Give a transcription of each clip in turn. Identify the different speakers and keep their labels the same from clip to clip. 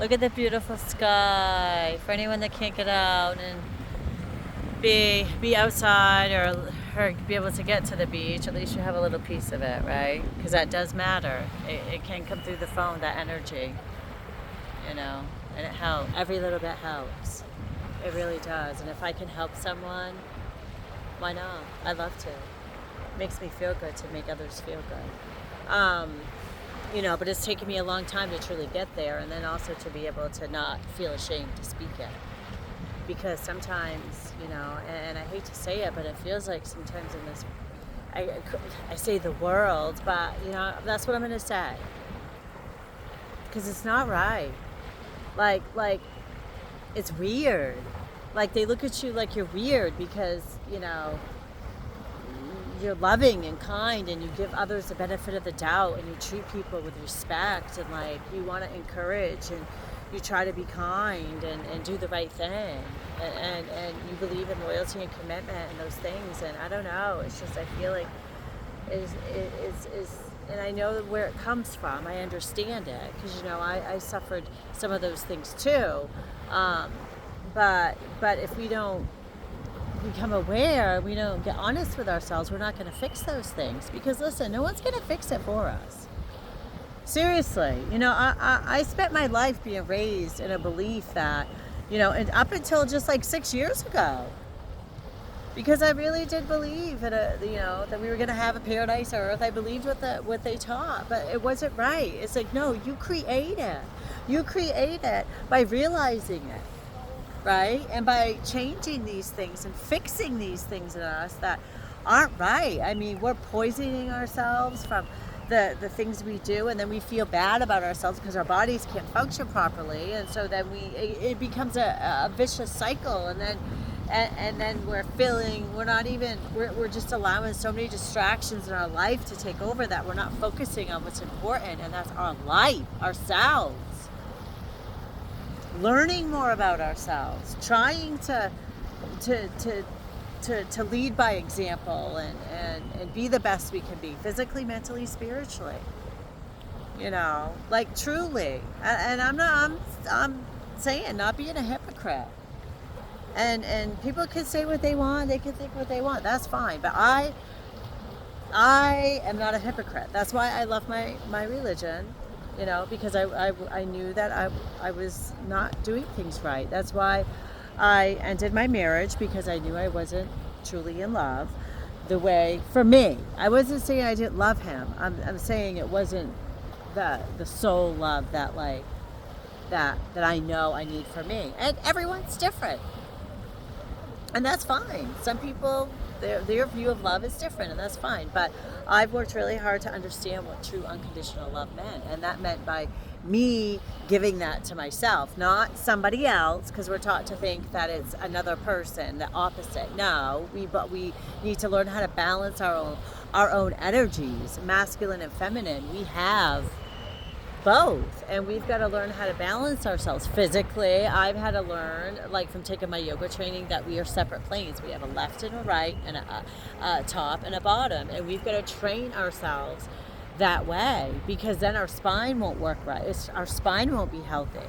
Speaker 1: Look at the beautiful sky. For anyone that can't get out and be outside or be able to get to the beach, at least you have a little piece of it, right? Because that does matter. It can come through the phone, that energy, you know, and it helps. Every little bit helps. It really does. And if I can help someone, why not? I love to. It makes me feel good to make others feel good. But it's taken me a long time to truly get there, and then also to be able to not feel ashamed to speak it. Because sometimes, and I hate to say it, but it feels like sometimes in this, I say the world, but, that's what I'm going to say. Because it's not right. Like, it's weird. Like, they look at you like you're weird because, you're loving and kind and you give others the benefit of the doubt and you treat people with respect and like you want to encourage and you try to be kind and do the right thing and you believe in loyalty and commitment and those things. And I don't know, it's just I feel like is and I know where it comes from. I understand it because I suffered some of those things too. But if we don't become aware, we don't get honest with ourselves, we're not going to fix those things. Because listen, no one's going to fix it for us. Seriously, I spent my life being raised in a belief that, and up until just like 6 years ago, because I really did believe that that we were going to have a paradise earth. I believed what they taught, but it wasn't right. It's like, no, you create it by realizing it. Right? And by changing these things and fixing these things in us that aren't right. I mean, we're poisoning ourselves from the things we do, and then we feel bad about ourselves because our bodies can't function properly, and so then it becomes a vicious cycle, and then we're just allowing so many distractions in our life to take over that we're not focusing on what's important, and that's our life, ourselves. Learning more about ourselves, trying to lead by example and be the best we can be, physically, mentally, spiritually. Like truly. And I'm saying not being a hypocrite. And people can say what they want, they can think what they want. That's fine. But I am not a hypocrite. That's why I love my religion. Because I knew that I was not doing things right. That's why I ended my marriage, because I knew I wasn't truly in love the way, for me. I wasn't saying I didn't love him. I'm saying it wasn't the soul love that I know I need for me. And everyone's different. And that's fine. Some people, their view of love is different, and that's fine. But I've worked really hard to understand what true unconditional love meant. And that meant by me giving that to myself, not somebody else, because we're taught to think that it's another person, the opposite. No, but we need to learn how to balance our own energies, masculine and feminine. We have both, and we've got to learn how to balance ourselves physically. I've had to learn, like from taking my yoga training, that we are separate planes. We have a left and a right and a top and a bottom, and we've got to train ourselves that way, because then our spine won't work right. Our spine won't be healthy.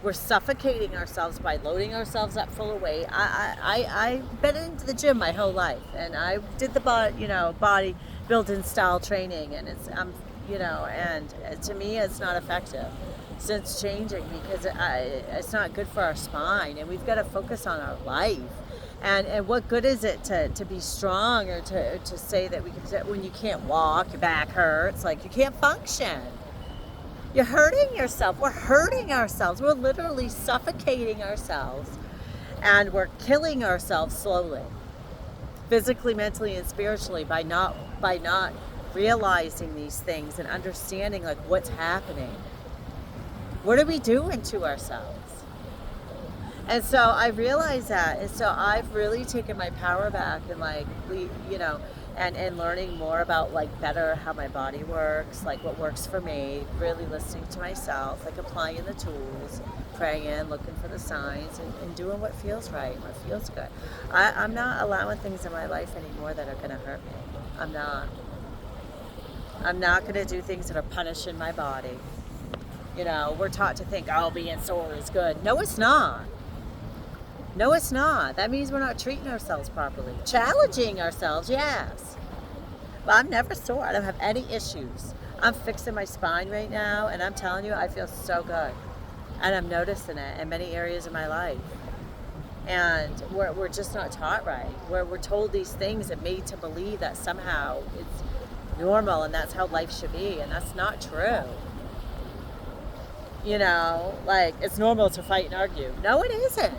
Speaker 1: We're suffocating ourselves by loading ourselves up full of weight. I've been into the gym my whole life, and I did the body building style training, and and to me it's not effective. So it's changing, because it's not good for our spine, and we've got to focus on our life. And what good is it to be strong, or to say that when you can't walk, your back hurts, like you can't function. You're hurting yourself. We're hurting ourselves. We're literally suffocating ourselves, and we're killing ourselves slowly, physically, mentally, and spiritually, by not realizing these things and understanding like what's happening. What are we doing to ourselves? And so I realized that, and so I've really taken my power back, and and learning more about like better how my body works, like what works for me, really listening to myself, like applying the tools, praying, looking for the signs, and doing what feels right, what feels good. I'm not allowing things in my life anymore that are going to hurt me. I'm not going to do things that are punishing my body. We're taught to think, oh, being sore is good. No, it's not. No, it's not. That means we're not treating ourselves properly. Challenging ourselves, yes. But I'm never sore. I don't have any issues. I'm fixing my spine right now, and I'm telling you, I feel so good. And I'm noticing it in many areas of my life. And we're just not taught right. We're told these things and made to believe that somehow it's normal and that's how life should be, and that's not true. Like, it's normal to fight and argue. No, it isn't.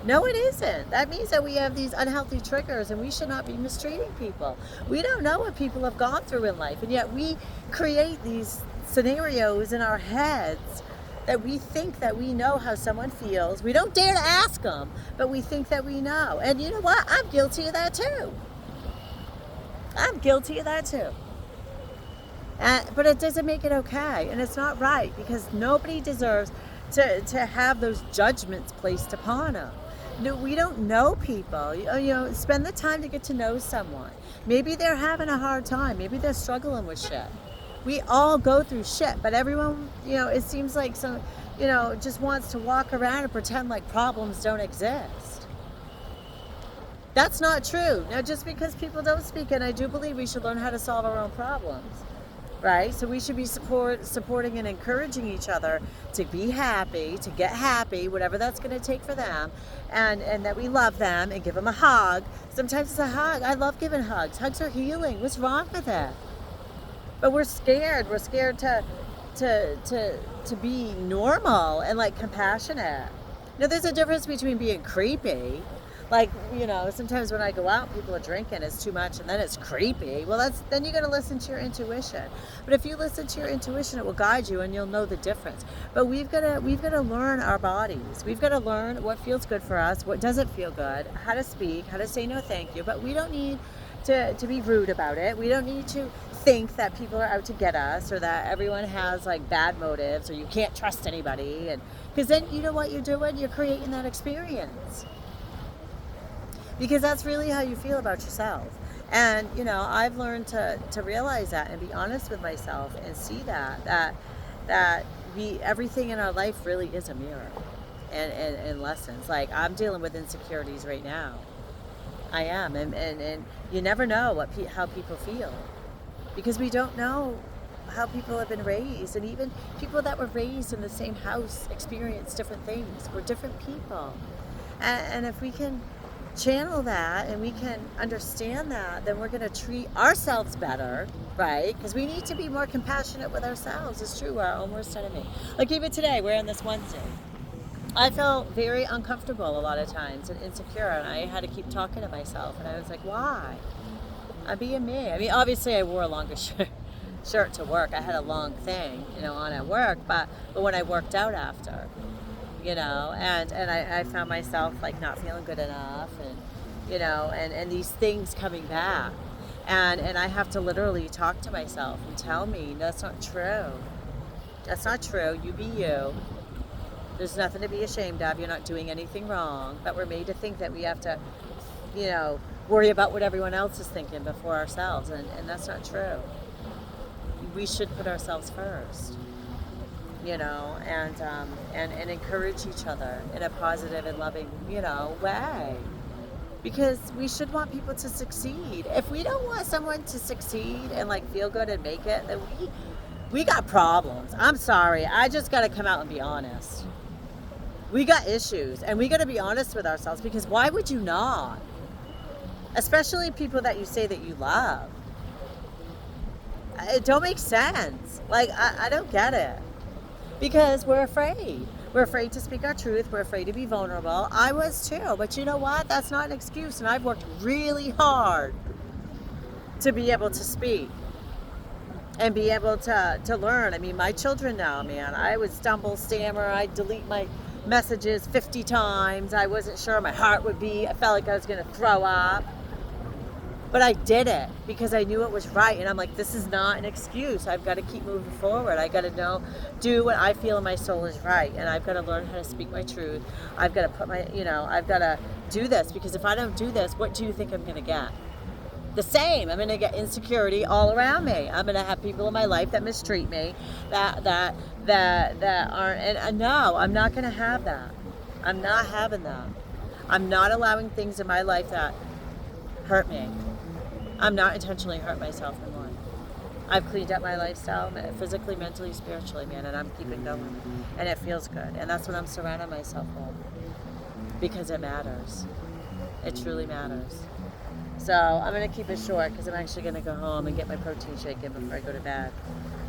Speaker 1: No, it isn't. That means that we have these unhealthy triggers and we should not be mistreating people. We don't know what people have gone through in life, and yet we create these scenarios in our heads that we think that we know how someone feels. We don't dare to ask them, but we think that we know. And you know what? I'm guilty of that too. I'm guilty of that too. But it doesn't make it okay, and it's not right, because nobody deserves to have those judgments placed upon them. No, we don't know people. Spend the time to get to know someone. Maybe they're having a hard time. Maybe they're struggling with shit. We all go through shit, but everyone, it seems like just wants to walk around and pretend like problems don't exist. That's not true. Now, just because people don't speak, and I do believe we should learn how to solve our own problems. Right? So we should be supporting and encouraging each other to be happy, to get happy, whatever that's going to take for them, and that we love them and give them a hug. Sometimes it's a hug. I love giving hugs. Hugs are healing. What's wrong with it? But we're scared. We're scared to be normal and like compassionate. There's a difference between being creepy. Like, sometimes when I go out, people are drinking, it's too much, and then it's creepy. Well, then you got to listen to your intuition. But if you listen to your intuition, it will guide you, and you'll know the difference. But we've got to learn our bodies. We've got to learn what feels good for us, what doesn't feel good, how to speak, how to say no thank you. But we don't need to be rude about it. We don't need to think that people are out to get us, or that everyone has like bad motives, or you can't trust anybody. And because then you know what you're doing? You're creating that experience. Because that's really how you feel about yourself. And, I've learned to realize that and be honest with myself and see that everything in our life really is a mirror and lessons. Like, I'm dealing with insecurities right now. I am. And you never know how people feel, because we don't know how people have been raised. And even people that were raised in the same house experience different things. We're different people. And if we can channel that and we can understand that, then we're going to treat ourselves better, right? Because we need to be more compassionate with ourselves. It's true, we're our own worst enemy. Like even today, we're on this Wednesday. I felt very uncomfortable a lot of times and insecure, and I had to keep talking to myself, and I was like, why? I'm being me. I mean, obviously I wore a longer shirt to work. I had a long thing, on at work, but when I worked out after, and I found myself like not feeling good enough, and and these things coming back, and I have to literally talk to myself and tell me that's not true. That's not true. You be you. There's nothing to be ashamed of. You're not doing anything wrong. But we're made to think that we have to, worry about what everyone else is thinking before ourselves, and that's not true. We should put ourselves first. And encourage each other in a positive and loving, way. Because we should want people to succeed. If we don't want someone to succeed and like feel good and make it, then we got problems. I'm sorry. I just got to come out and be honest. We got issues, and we got to be honest with ourselves, because why would you not? Especially people that you say that you love. It don't make sense. Like, I don't get it. Because we're afraid. We're afraid to speak our truth. We're afraid to be vulnerable. I was too. But you know what? That's not an excuse. And I've worked really hard to be able to speak and be able to learn. I mean, my children now, man, I would stumble, stammer. I'd delete my messages 50 times. I wasn't sure my heart would be. I felt like I was going to throw up. But I did it because I knew it was right. And I'm like, this is not an excuse. I've got to keep moving forward. I got to do what I feel in my soul is right. And I've got to learn how to speak my truth. I've got to put I've got to do this, because if I don't do this, what do you think I'm going to get? The same. I'm going to get insecurity all around me. I'm going to have people in my life that mistreat me, that that aren't, and no, I'm not going to have that. I'm not having that. I'm not allowing things in my life that hurt me. I'm not intentionally hurt myself in life. I've cleaned up my lifestyle physically, mentally, spiritually, man, and I'm keeping going. And it feels good. And that's what I'm surrounding myself with. Because it matters. It truly matters. So I'm going to keep it short because I'm actually going to go home and get my protein shake in before I go to bed.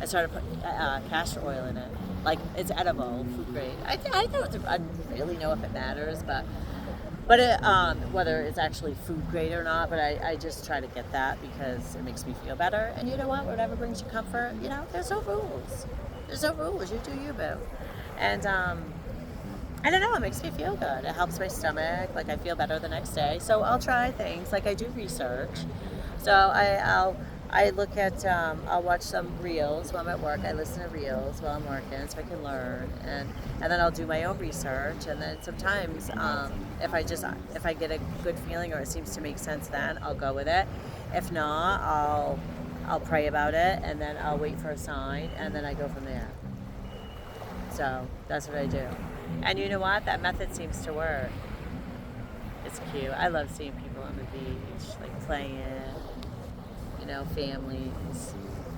Speaker 1: I started putting castor oil in it. Like, it's edible, food grade. I don't really know if it matters, but it, whether it's actually food grade or not, but I just try to get that because it makes me feel better. And you know what? Whatever brings you comfort, you know, there's no rules. There's no rules. You do you, boo. And I don't know, it makes me feel good. It helps my stomach. Like, I feel better the next day. So I'll try things. Like, I do research. So I look at, I'll watch some reels while I'm at work. I listen to reels while I'm working so I can learn. And then I'll do my own research. And then sometimes if I get a good feeling or it seems to make sense, then I'll go with it. If not, I'll pray about it and then I'll wait for a sign and then I go from there. So that's what I do. And you know what? That method seems to work. It's cute. I love seeing people on the beach, like playing, you know, families.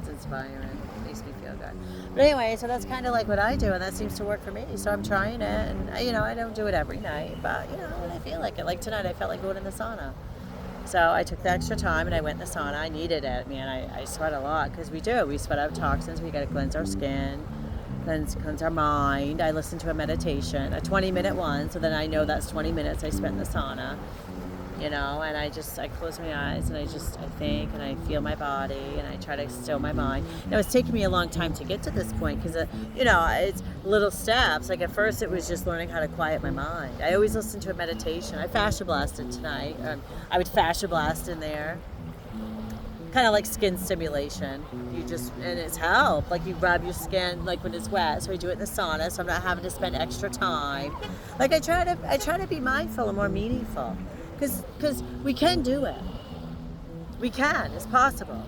Speaker 1: It's inspiring. It makes me feel good. But anyway, so that's kind of like what I do, and that seems to work for me. So I'm trying it, and you know, I don't do it every night, but you know, when I feel like it. Like tonight, I felt like going in the sauna. So I took the extra time and I went in the sauna. I needed it, man. I sweat a lot because we do. We sweat out toxins. We got to cleanse our skin. Cleanse our mind. I listen to a meditation, a 20-minute one, so then I know that's 20 minutes I spent in the sauna, you know, and I close my eyes and I think and I feel my body and I try to still my mind. Now, it's taken me a long time to get to this point because, you know, it's little steps. Like at first it was just learning how to quiet my mind. I always listen to a meditation. I fascia blasted tonight. I would fascia blast in there. Kind of like skin stimulation. And it's help. Like you rub your skin like when it's wet. So I do it in the sauna, so I'm not having to spend extra time. Like I try to be mindful and more meaningful, because we can do it. We can. It's possible.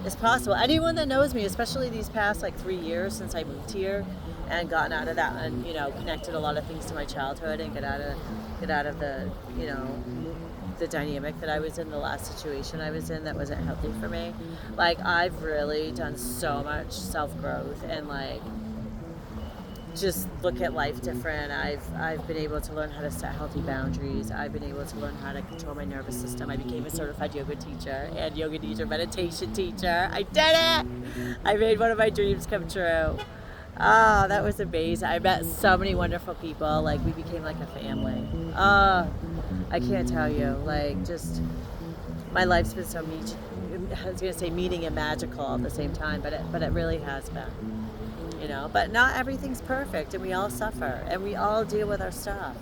Speaker 1: It's possible. Anyone that knows me, especially these past like 3 years since I moved here, and gotten out of that, and you know, connected a lot of things to my childhood, and get out of the, you know, the dynamic that I was in, the last situation I was in that wasn't healthy for me. Like I've really done so much self-growth and like just look at life different. I've been able to learn how to set healthy boundaries. I've been able to learn how to control my nervous system. I became a certified yoga teacher and yoga teacher, meditation teacher. I did it! I made one of my dreams come true. Oh, that was amazing. I met so many wonderful people. Like we became like a family. I can't tell you, like, just my life's been so I was gonna say meaning and magical at the same time, but it really has been, you know. But not everything's perfect, and we all suffer, and we all deal with our stuff.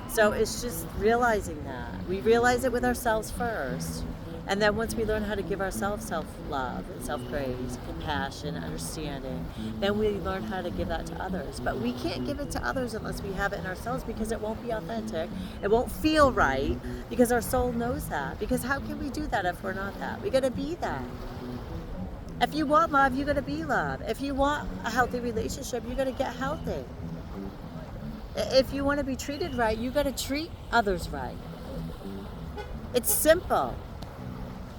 Speaker 1: So it's just realizing that we realize it with ourselves first, and then once we learn how to give ourselves self-love, self-praise, compassion, understanding, then we learn how to give that to others. But we can't give it to others unless we have it in ourselves, because it won't be authentic. It won't feel right, because our soul knows that. Because how can we do that if we're not that? We got to be that. If you want love, you got to be love. If you want a healthy relationship, you got to get healthy. If you want to be treated right, you got to treat others right. It's simple.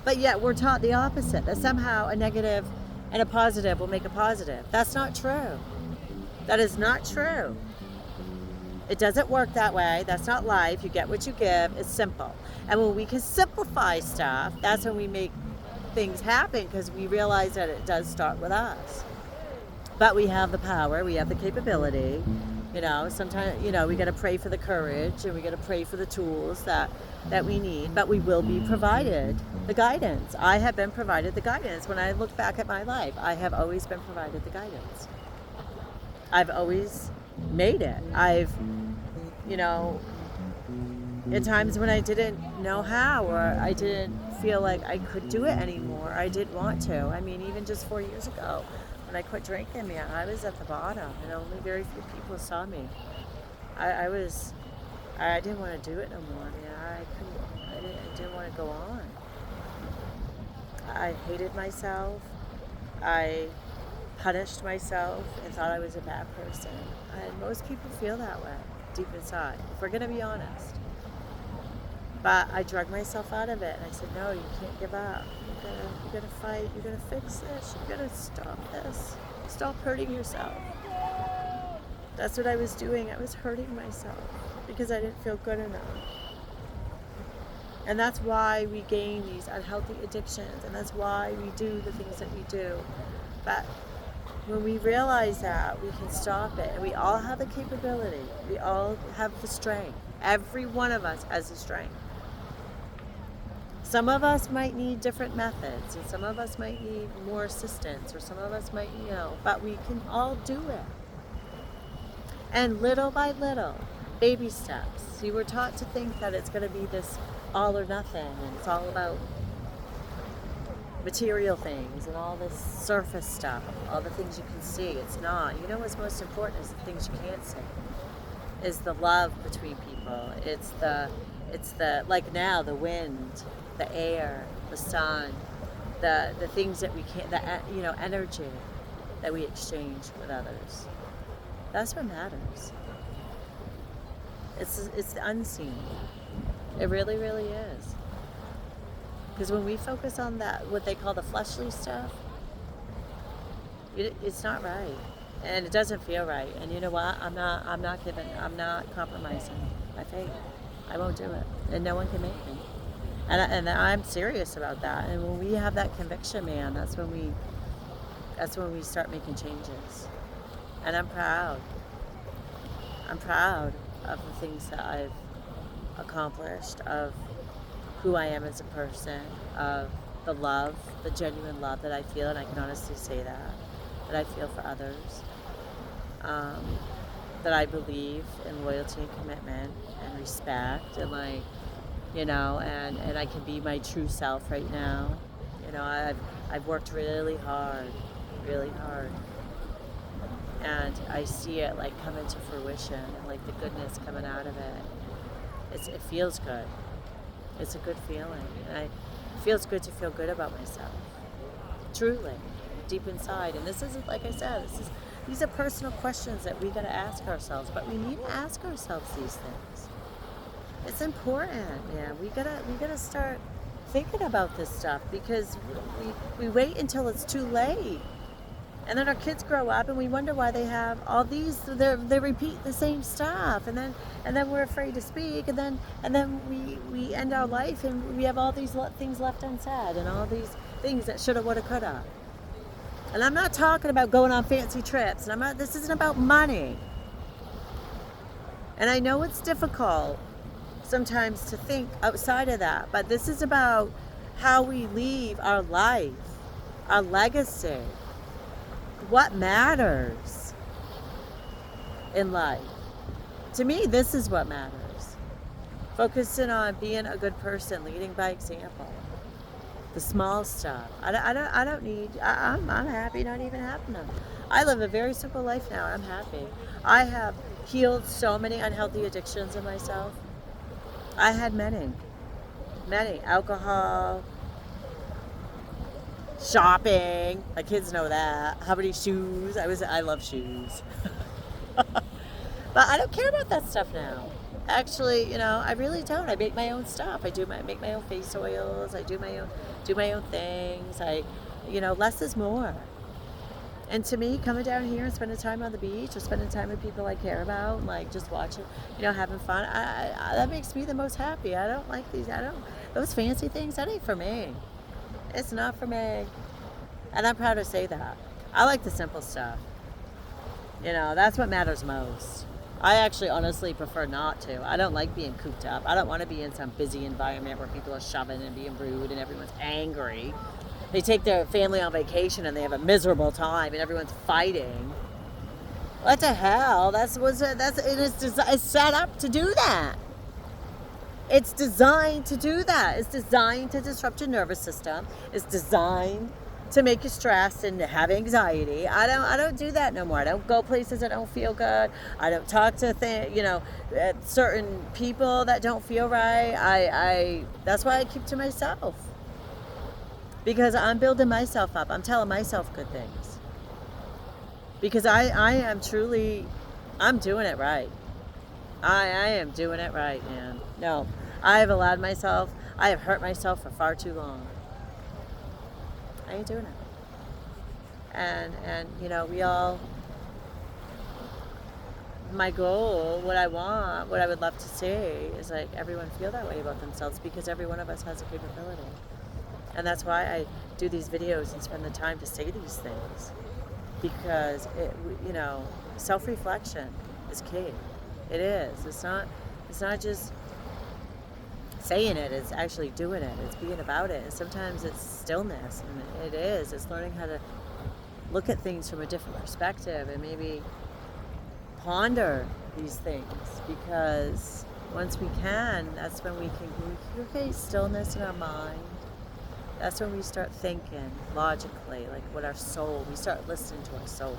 Speaker 1: But yet we're taught the opposite, that somehow a negative and a positive will make a positive. That's not true. That is not true. It doesn't work that way. That's not life. You get what you give. It's simple. And when we can simplify stuff, that's when we make things happen, because we realize that it does start with us. But we have the power. We have the capability. You know, sometimes, you know, we got to pray for the courage, and we got to pray for the tools that we need, but we will be provided the guidance. I have been provided the guidance. When I look back at my life, I have always been provided the guidance. I've always made it. I've, you know, at times when I didn't know how, or I didn't feel like I could do it anymore, I didn't want to. I mean, even just 4 years ago, when I quit drinking, man, I was at the bottom, and only very few people saw me. I didn't want to do it no more, man. I didn't want to go on. I hated myself. I punished myself and thought I was a bad person. And most people feel that way deep inside, if we're going to be honest. But I drug myself out of it and I said, no, you can't give up. You're gonna fight, you're gonna fix this, you're gonna stop this. Stop hurting yourself. That's what I was doing. I was hurting myself because I didn't feel good enough. And that's why we gain these unhealthy addictions, and that's why we do the things that we do. But when we realize that, we can stop it, and we all have the capability. We all have the strength. Every one of us has the strength. Some of us might need different methods, and some of us might need more assistance, or some of us might, but we can all do it. And little by little, baby steps. See, we're taught to think that it's going to be this all or nothing, and it's all about material things and all this surface stuff, all the things you can see. It's not. You know what's most important is the things you can't see. Is the love between people. It's the like now, the wind, the air, the sun, the things that we can't, energy that we exchange with others. That's what matters. It's the unseen. It really, really is. Because when we focus on that, what they call the fleshly stuff, it's not right, and it doesn't feel right. And you know what? I'm not compromising my faith. I won't do it, and no one can make me. And I'm serious about that. And when we have that conviction, man, that's when we start making changes. And I'm proud. I'm proud of the things that I've accomplished, of who I am as a person, of the love, the genuine love that I feel, and I can honestly say that I feel for others, that I believe in loyalty and commitment and respect, and and I can be my true self right now. I've worked really hard, and I see it come into fruition, and the goodness coming out of it. It feels good. It's a good feeling, and it feels good to feel good about myself, truly, deep inside. And this isn't, like I said, these are personal questions that we got to ask ourselves, but we need to ask ourselves these things. It's important, man. We gotta start thinking about this stuff, because we wait until it's too late. And then our kids grow up and we wonder why they have all these, they repeat the same stuff, and then we're afraid to speak, and then we end our life and we have all these things left unsaid, and all these things that shoulda, woulda, coulda. And I'm not talking about going on fancy trips, and this isn't about money. And I know it's difficult sometimes to think outside of that, but this is about how we leave our life, our legacy. What matters in life? To me, this is what matters. Focusing on being a good person, leading by example. The small stuff. I'm happy not even having them. I live a very simple life now. I'm happy. I have healed so many unhealthy addictions in myself. I had many. Alcohol, shopping. My kids know that. How many shoes? I love shoes. But I don't care about that stuff now. Actually, I really don't. I make my own stuff. I make my own face oils. I do my own things. Less is more. And to me, coming down here and spending time on the beach, or spending time with people I care about, and just watching, having fun, that makes me the most happy. I don't like those fancy things. That ain't for me. It's not for me. And I'm proud to say that. I like the simple stuff. That's what matters most. I actually honestly prefer not to. I don't like being cooped up. I don't want to be in some busy environment where people are shoving and being rude and everyone's angry. They take their family on vacation and they have a miserable time and everyone's fighting. What the hell? It's set up to do that. It's designed to do that. It's designed to disrupt your nervous system. It's designed to make you stressed and to have anxiety. I don't do that no more. I don't go places that don't feel good. I don't talk to certain people that don't feel right. That's why I keep to myself. Because I'm building myself up. I'm telling myself good things. because I am truly, I'm doing it right. I am doing it right, man. No, I have allowed myself, I have hurt myself for far too long. I ain't doing it. And you know, we all, my goal, what I want, what I would love to see is like everyone feel that way about themselves, because every one of us has a capability. And that's why I do these videos and spend the time to say these things, because you know, self-reflection is key. It is. It's not just saying it, it's actually doing it. It's being about it. And sometimes it's stillness, and it's learning how to look at things from a different perspective and maybe ponder these things, because once we can, that's when we can create stillness in our mind. That's when we start thinking logically, like what our soul, we start listening to our soul.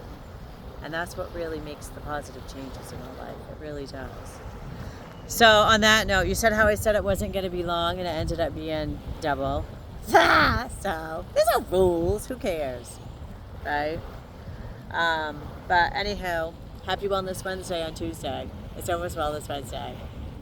Speaker 1: And that's what really makes the positive changes in our life. It really does. So on that note, you said how I said it wasn't going to be long, and it ended up being double. So there's no rules. Who cares, right? But anyhow, happy Wellness Wednesday on Tuesday. It's almost Wellness Wednesday.